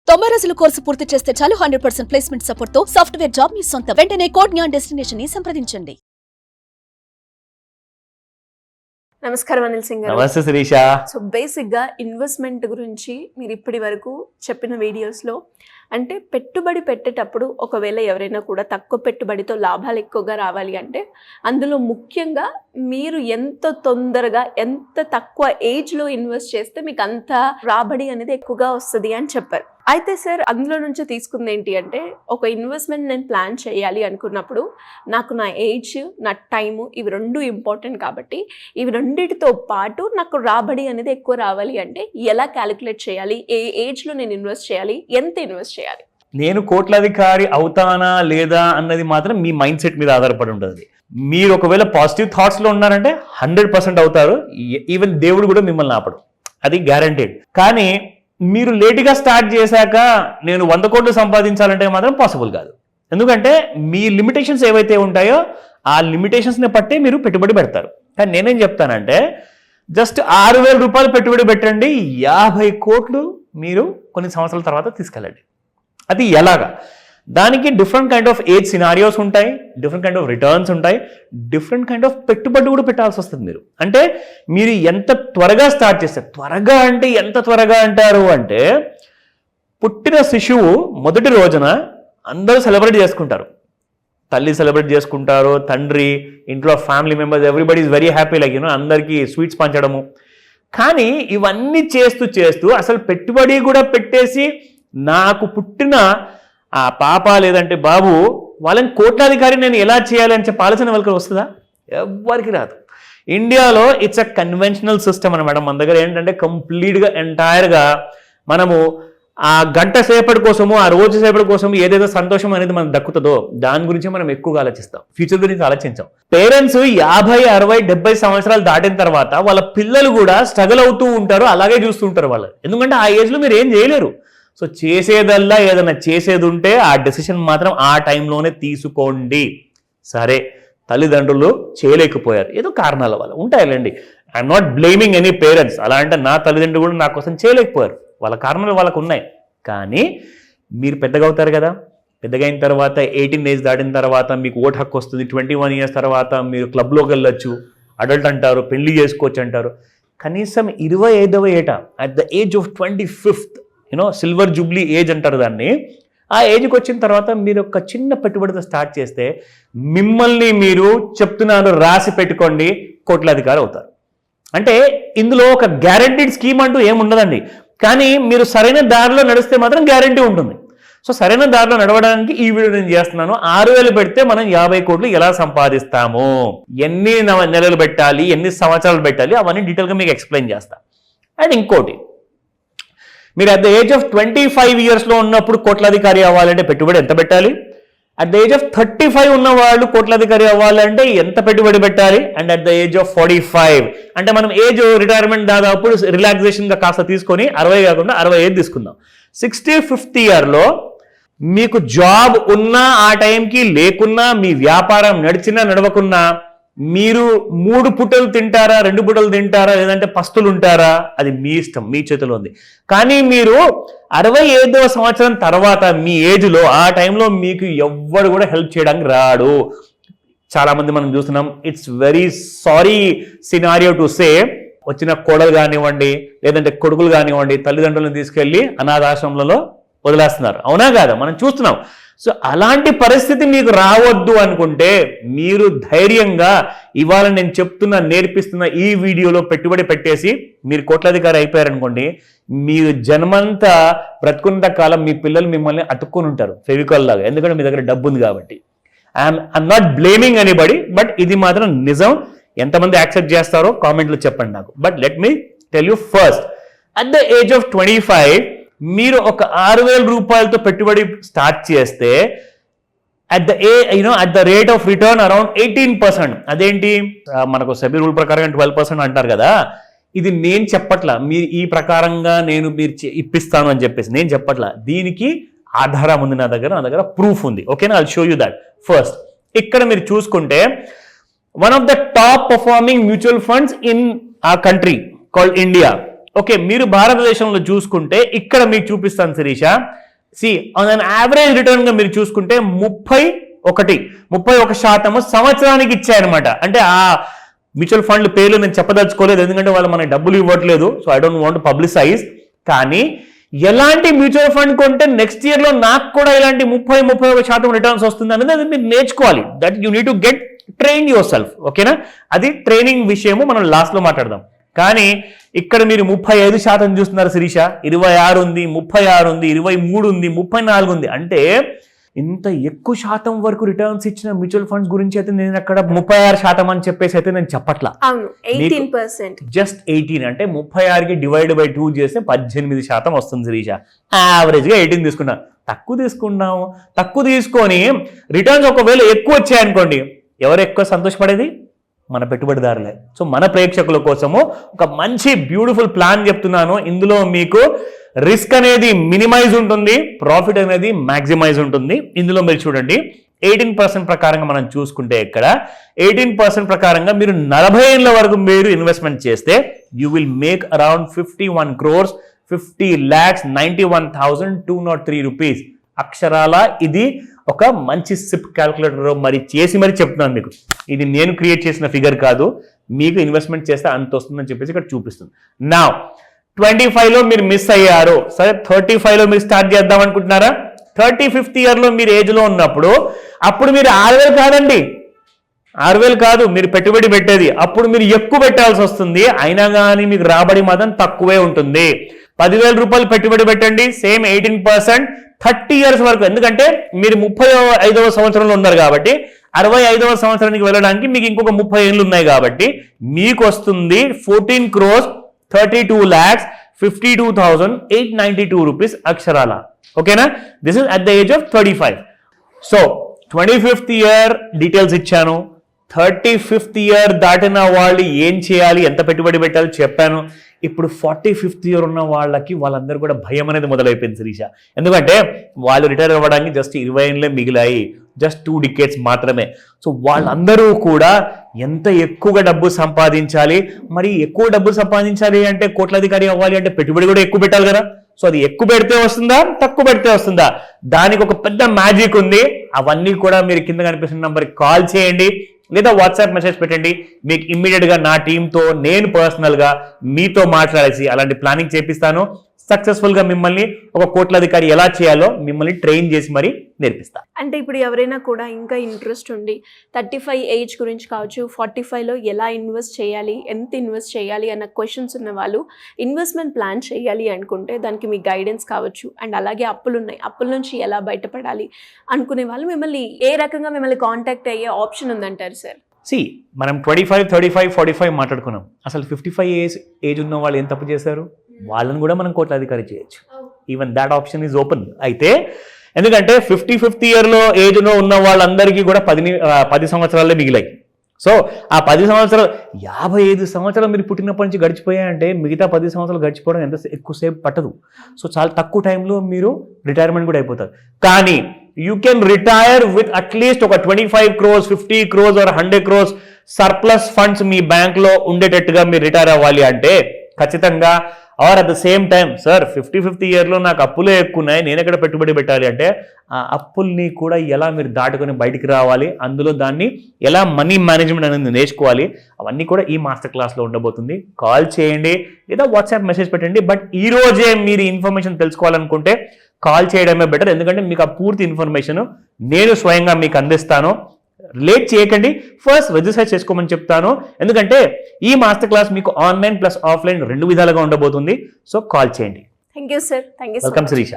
90 రోజుల కోర్సు పూర్తి చేస్తే చాలు 100% ప్లేస్మెంట్ సపోర్ట్ తో సాఫ్ట్వేర్ జాబ్ మీ సొంతం. వెంటనే కోడ్ జ్ఞాన్ డెస్టినేషన్ ని సంప్రదించండి. నమస్కారం అనిల్ సింగ్ గారు. నమస్తే శిరీష. సో బేసిక్ గా ఇన్వెస్ట్మెంట్ గురించి మీరు ఇప్పటి వరకు చెప్పిన వీడియోస్ లో అంటే పెట్టుబడి పెట్టేటప్పుడు ఒకవేళ ఎవరైనా కూడా తక్కువ పెట్టుబడితో లాభాలు ఎక్కువగా రావాలి అంటే అందులో ముఖ్యంగా మీరు ఎంత తొందరగా ఎంత తక్కువ ఏజ్లో ఇన్వెస్ట్ చేస్తే మీకు అంత రాబడి అనేది ఎక్కువగా వస్తుంది అని చెప్పారు. అయితే సార్ అందులో నుంచి తీసుకుంది ఏంటి అంటే ఒక ఇన్వెస్ట్మెంట్ నేను ప్లాన్ చేయాలి అనుకున్నప్పుడు నాకు నా ఏజ్ నా టైము ఇవి రెండు ఇంపార్టెంట్ కాబట్టి ఇవి రెండిటితో పాటు నాకు రాబడి అనేది ఎక్కువ రావాలి అంటే ఎలా క్యాలిక్యులేట్ చేయాలి, ఏ ఏజ్లో నేను ఇన్వెస్ట్ చేయాలి, ఎంత ఇన్వెస్ట్ చేయాలి? నేను కోట్లాధికారి అవుతానా లేదా అన్నది మాత్రం మీ మైండ్ సెట్ మీద ఆధారపడి ఉంటుంది. మీరు ఒకవేళ పాజిటివ్ థాట్స్లో ఉన్నారంటే 100% అవుతారు. ఈవెన్ దేవుడు కూడా మిమ్మల్ని ఆపడు, అది గ్యారంటీడ్. కానీ మీరు లేటుగా స్టార్ట్ చేశాక నేను 100 కోట్లు సంపాదించాలంటే మాత్రం పాసిబుల్ కాదు. ఎందుకంటే మీ లిమిటేషన్స్ ఏవైతే ఉంటాయో ఆ లిమిటేషన్స్ని బట్టే మీరు పెట్టుబడి పెడతారు. కానీ నేనేం చెప్తానంటే జస్ట్ 6,000 రూపాయలు పెట్టుబడి పెట్టండి, 50 కోట్లు మీరు కొన్ని సంవత్సరాల తర్వాత తీసుకెళ్ళండి. అది ఎలాగా? దానికి different kind of age scenarios ఉంటాయి, డిఫరెంట్ కైండ్ ఆఫ్ రిటర్న్స్ ఉంటాయి, డిఫరెంట్ కైండ్ ఆఫ్ పెట్టుబడి కూడా పెట్టాల్సి వస్తుంది. మీరు మీరు ఎంత త్వరగా స్టార్ట్ చేస్తారు, త్వరగా అంటే ఎంత త్వరగా అంటారు అంటే పుట్టిన శిశువు మొదటి రోజున అందరూ సెలబ్రేట్ చేసుకుంటారు. తల్లి సెలబ్రేట్ చేసుకుంటారు, తండ్రి, ఇంట్లో family members, everybody is very happy, like అందరికీ స్వీట్స్ పంచడము. కానీ ఇవన్నీ చేస్తూ చేస్తూ అసలు పెట్టుబడి కూడా పెట్టేసి నాకు పుట్టిన ఆ పాప లేదంటే బాబు వాళ్ళని కోట్లాధికారి నేను ఎలా చేయాలి అని చెప్పి ఆలోచన వాళ్ళకి వస్తుందా? ఎవ్వరికి రాదు. ఇండియాలో ఇట్స్ అ కన్వెన్షనల్ సిస్టమ్ అనమాట. మన దగ్గర ఏంటంటే కంప్లీట్గా ఎంటైర్గా మనము ఆ గంట సేపటి కోసము, ఆ రోజు సేపటి కోసము ఏదైతే సంతోషం అనేది మనకు దక్కుతుందో దాని గురించి మనం ఎక్కువగా ఆలోచిస్తాం, ఫ్యూచర్ గురించి ఆలోచించాం. పేరెంట్స్ 50, 60, 70 సంవత్సరాలు దాటిన తర్వాత వాళ్ళ పిల్లలు కూడా స్ట్రగుల్ అవుతూ ఉంటారు, అలాగే చూస్తూ ఉంటారు వాళ్ళు. ఎందుకంటే ఆ ఏజ్లో మీరు ఏం చేయలేరు. సో చేసేదల్లా ఏదైనా చేసేది ఉంటే ఆ డెసిషన్ మాత్రం ఆ టైంలోనే తీసుకోండి. సరే, తల్లిదండ్రులు చేయలేకపోయారు, ఏదో కారణాల వల్ల ఉంటాయండి. I'm not blaming any parents. అలా అంటే నా తల్లిదండ్రులు కూడా నా కోసం చేయలేకపోయారు, వాళ్ళ కారణాలు వాళ్ళకు ఉన్నాయి. కానీ మీరు పెద్దగా అవుతారు కదా, పెద్దగా అయిన తర్వాత 18 ఏజ్ దాటిన తర్వాత మీకు ఓటు హక్కు వస్తుంది. 21 ఇయర్స్ తర్వాత మీరు క్లబ్లోకి వెళ్ళొచ్చు, అడల్ట్ అంటారు, పెళ్లి చేసుకోవచ్చు అంటారు. కనీసం 25వ ఏట at the age of 25th silver Jubilee age అంటారు దాన్ని. ఆ ఏజ్కి వచ్చిన తర్వాత మీరు ఒక చిన్న పెట్టుబడితో స్టార్ట్ చేస్తే మిమ్మల్ని మీరు చెప్తున్నాను, రాసి పెట్టుకోండి, కోట్లాధికారి అవుతారు. అంటే ఇందులో ఒక గ్యారంటీడ్ స్కీమ్ అంటూ ఏముండదండి. కానీ మీరు సరైన దారిలో నడిస్తే మాత్రం గ్యారంటీ ఉంటుంది. సో సరైన దారిలో నడవడానికి ఈ వీడియో నేను చేస్తున్నాను. 6,000 పెడితే మనం 50 కోట్లు ఎలా సంపాదిస్తాము, ఎన్ని నెలలు పెట్టాలి, ఎన్ని సంవత్సరాలు పెట్టాలి, అవన్నీ డీటెయిల్గా మీకు ఎక్స్ప్లెయిన్ చేస్తా. అండ్ ఇంకోటి, మీరు అట్ ద ఏజ్ ఆఫ్ 25 ఇయర్స్లో ఉన్నప్పుడు కోట్లాధికారి అవ్వాలంటే పెట్టుబడి ఎంత పెట్టాలి, అట్ ద ఏజ్ ఆఫ్ 35 ఉన్న వాళ్ళు కోట్లాధికారి అవ్వాలంటే ఎంత పెట్టుబడి పెట్టాలి, and at the age of 45 అంటే మనం ఏజ్ రిటైర్మెంట్ దాదాపు రిలాక్సేషన్గా కాస్త తీసుకొని 60 కాకుండా 65 తీసుకుందాం. 65th ఇయర్లో మీకు జాబ్ ఉన్నా ఆ టైంకి లేకున్నా, మీ వ్యాపారం నడిచినా నడవకున్నా, మీరు 3 పూటలు తింటారా, 2 పూటలు తింటారా, లేదంటే పస్తులు ఉంటారా, అది మీ ఇష్టం, మీ చేతిలో ఉంది. కానీ మీరు 65వ సంవత్సరం తర్వాత మీ ఏజ్లో ఆ టైంలో మీకు ఎవ్వరు కూడా హెల్ప్ చేయడానికి రాడు. చాలామంది మనం చూస్తున్నాం. It's very sorry scenario to say, వచ్చిన కోడలు కానివ్వండి లేదంటే కొడుకులు కానివ్వండి తల్లిదండ్రులను తీసుకెళ్ళి అనాథాశ్రమంలో వదిలేస్తున్నారు. అవునా కాదా? మనం చూస్తున్నాం. సో అలాంటి పరిస్థితి మీకు రావద్దు అనుకుంటే మీరు ధైర్యంగా ఇవాళ నేను చెప్తున్న, నేర్పిస్తున్న ఈ వీడియోలో పెట్టుబడి పెట్టేసి మీరు కోట్లాధికారి అయిపోయారనుకోండి, మీరు జన్మంతా బ్రతుకున్నంత కాలం మీ పిల్లలు మిమ్మల్ని అతుక్కొని ఉంటారు ఫెవికాల్ లాగా. ఎందుకంటే మీ దగ్గర డబ్బు ఉంది కాబట్టి. I'm not blaming anybody, but ఇది మాత్రం నిజం. ఎంతమంది యాక్సెప్ట్ చేస్తారో కామెంట్లో చెప్పండి నాకు. But let me tell you first, at the age of 25 మీరు ఒక 6,000 రూపాయలతో పెట్టుబడి స్టార్ట్ చేస్తే at the rate of return around 18%. అదేంటి, మనకు సెబీ రూల్ ప్రకారం 12% అంటారు కదా. ఇది నేను చెప్పట్లా, మీరు ఈ ప్రకారంగా మీరు ఇప్పిస్తాను అని చెప్పేసి నేను చెప్పట్లా. దీనికి ఆధారం ఉంది నా దగ్గర ప్రూఫ్ ఉంది. ఓకేనా? I'll show you that. First ఇక్కడ మీరు చూసుకుంటే one of the top performing mutual funds in a country called India. Okay, మీరు భారతదేశంలో చూసుకుంటే ఇక్కడ మీకు చూపిస్తాను Sirisha. On an average return గా మీరు చూసుకుంటే 31% సంవత్సరానికి ఇచ్చాయన్నమాట. అంటే ఆ మ్యూచువల్ ఫండ్ పేర్లు నేను చెప్పదలుచుకోలేదు, ఎందుకంటే వాళ్ళు మనకి డబ్బులు ఇవ్వట్లేదు. So I don't want publicise. కానీ ఎలాంటి మ్యూచువల్ ఫండ్ కొంటే నెక్స్ట్ ఇయర్ లో నాకు కూడా ఇలాంటి 31% రిటర్న్స్ వస్తుంది అనేది అది మీరు నేర్చుకోవాలి. That you need to get train your self. ఓకేనా, అది ట్రైనింగ్ విషయము మనం లాస్ట్ లో మాట్లాడదాం. కానీ ఇక్కడ మీరు 35% చూస్తున్నారు శిరీష, 26 ఉంది, 36 ఉంది, 23 ఉంది, 34 ఉంది. అంటే ఇంత ఎక్కువ శాతం వరకు రిటర్న్స్ ఇచ్చిన మ్యూచువల్ ఫండ్స్ గురించి అయితే నేను అక్కడ 36% అని చెప్పేసి అయితే నేను చెప్పట్లా. జస్ట్ 18, అంటే 36కి డివైడ్ బై 2 చేస్తే 18% వస్తుంది శిరీష. యావరేజ్ గా 18 తీసుకున్నా. తక్కువ తీసుకొని రిటర్న్స్ ఒకవేళ ఎక్కువ వచ్చాయనుకోండి, ఎవరు ఎక్కువ సంతోషపడేది? మన పెట్టుబడిదారులే. సో మన ప్రేక్షకుల కోసము ఒక మంచి బ్యూటిఫుల్ ప్లాన్ చెప్తున్నాను. ఇందులో మీకు రిస్క్ అనేది మినిమైజ్ ఉంటుంది, ప్రాఫిట్ అనేది మ్యాక్సిమైజ్ ఉంటుంది. ఇందులో మీరు చూడండి 18% ప్రకారంగా మనం చూసుకుంటే ఇక్కడ 18% ప్రకారంగా మీరు 40 ఏళ్ళ వరకు మీరు ఇన్వెస్ట్మెంట్ చేస్తే you will make around 51 crores 50,91,203 rupees. అక్షరాల ఇది ఒక మంచి సిప్ క్యాల్కులేటర్ మరి చెప్తున్నాను మీకు. ఇది నేను క్రియేట్ చేసిన ఫిగర్ కాదు, మీకు ఇన్వెస్ట్మెంట్ చేస్తే అంత వస్తుందని చెప్పేసి ఇక్కడ చూపిస్తుంది. నా 25లో మీరు మిస్ అయ్యారు, సరే 35లో మీరు స్టార్ట్ చేద్దాం అనుకుంటున్నారా? 35th ఇయర్ లో మీరు ఏజ్ లో ఉన్నప్పుడు అప్పుడు మీరు 6,000 కాదండి, 6,000 కాదు మీరు పెట్టుబడి పెట్టేది. అప్పుడు మీరు ఎక్కువ పెట్టాల్సి వస్తుంది, అయినా కానీ మీకు రాబడి మాత్రం తక్కువే ఉంటుంది. 10,000 రూపాయలు పెట్టుబడి పెట్టండి, సేమ్ 18%, 30 years వరకు. ఎందుకంటే మీరు 35వ సంవత్సరంలో ఉన్నారు కాబట్టి 65వ సంవత్సరానికి వెళ్ళడానికి మీకు ఇంకొక 30 ఏళ్ళు ఉన్నాయి కాబట్టి మీకు వస్తుంది 14 crores 32,52,892 రూపీస్ అక్షరాల. ఓకేనా, this is at the age of 35. So 25th year details ఇచ్చాను. 35th ఇయర్ దాటిన వాళ్ళు ఏం చేయాలి, ఎంత పెట్టుబడి పెట్టాలి చెప్పాను. ఇప్పుడు 45th ఇయర్ ఉన్న వాళ్ళందరూ కూడా భయం అనేది మొదలైపోయింది శిరీష. ఎందుకంటే వాళ్ళు రిటైర్ అవ్వడానికి జస్ట్ 20 ఏళ్ళే మిగిలాయి, జస్ట్ 2 decades మాత్రమే. సో వాళ్ళందరూ కూడా ఎంత ఎక్కువగా డబ్బు సంపాదించాలి, మరి ఎక్కువ డబ్బు సంపాదించాలి అంటే కోట్లాధికారి అవ్వాలి అంటే పెట్టుబడి కూడా ఎక్కువ పెట్టాలి కదా. సో అది ఎక్కువ పెడితే వస్తుందా, తక్కువ పెడితే వస్తుందా? దానికి ఒక పెద్ద మ్యాజిక్ ఉంది. అవన్నీ కూడా మీరు కింద కనిపిస్తున్న నంబర్కి కాల్ చేయండి లేదా వాట్సాప్ మెసేజ్ పెట్టండి. మీకు ఇమ్మీడియట్ గా నా టీంతో నేను పర్సనల్ గా మీతో మాట్లాడేసి అలాంటి ప్లానింగ్ చేపిస్తాను. సక్సెస్ఫుల్ గా మిమ్మల్ని ఒక కోట్లాధికారి ఎలా చేయాలో మిమ్మల్ని ట్రైన్ చేసి మరి నేర్పిస్తా. అంటే ఇప్పుడు ఎవరైనా కూడా ఇంకా ఇంట్రెస్ట్ ఉండి 35 ఏజ్ గురించి కావచ్చు, 45లో ఎలా ఇన్వెస్ట్ చేయాలి, ఎంత ఇన్వెస్ట్ చేయాలి అన్న క్వశ్చన్స్ ఉన్న వాళ్ళు ఇన్వెస్ట్మెంట్ ప్లాన్ చేయాలి అనుకుంటే దానికి మీ గైడెన్స్ కావచ్చు, అండ్ అలాగే అప్పుల నుంచి ఎలా బయటపడాలి అనుకునే వాళ్ళు మిమ్మల్ని ఏ రకంగా మిమ్మల్ని కాంటాక్ట్ అయ్యే ఆప్షన్ ఉందంటారు సార్? మనం 25, 35, 45 మాట్లాడుకున్నాం. అసలు 55 ఏజ్ ఉన్న వాళ్ళు ఏం తప్పు చేశారు? వాళ్ళని కూడా మనం కోట్లాధికారి చేయొచ్చు. Even that option is open. అయితే ఎందుకంటే 55th ఇయర్లో ఏజ్లో ఉన్న వాళ్ళందరికీ కూడా 10 సంవత్సరాలే మిగిలాయి. సో ఆ 10 సంవత్సరాలు 55 సంవత్సరాలు మీరు పుట్టినప్పటి నుంచి గడిచిపోయాయంటే మిగతా 10 సంవత్సరాలు గడిచిపోవడం ఎంత ఎక్కువసేపు పట్టదు. సో చాలా తక్కువ టైంలో మీరు రిటైర్మెంట్ కూడా అయిపోతారు. కానీ you can retire with at least ఒక 25 crores, 50 crores or 100 crores surplus funds మీ బ్యాంక్లో ఉండేటట్టుగా మీరు రిటైర్ అవ్వాలి అంటే ఖచ్చితంగా. Or at the same time sir 55th ఇయర్లో నాకు అప్పులే ఎక్కువ ఉన్నాయి, నేను ఎక్కడ పెట్టుబడి పెట్టాలి అంటే ఆ అప్పుల్ని కూడా ఎలా మీరు దాటుకొని బయటికి రావాలి, అందులో దాన్ని ఎలా మనీ మేనేజ్మెంట్ అనేది నేర్చుకోవాలి, అవన్నీ కూడా ఈ మాస్టర్ క్లాస్లో ఉండబోతుంది. కాల్ చేయండి లేదా వాట్సాప్ మెసేజ్ పెట్టండి. బట్ ఈ రోజే మీరు ఇన్ఫర్మేషన్ తెలుసుకోవాలనుకుంటే కాల్ చేయడమే బెటర్, ఎందుకంటే మీకు ఆ పూర్తి ఇన్ఫర్మేషన్ నేను స్వయంగా మీకు అందిస్తాను. లేట్ చేయకండి, ఫస్ట్ రిజిస్టర్ చేసుకోమని చెప్తాను. ఎందుకంటే ఈ మాస్టర్ క్లాస్ మీకు ఆన్లైన్ ప్లస్ ఆఫ్లైన్ 2 విధాలుగా ఉండబోతుంది. సో కాల్ చేయండి. Thank you sir. Welcome Sirisha.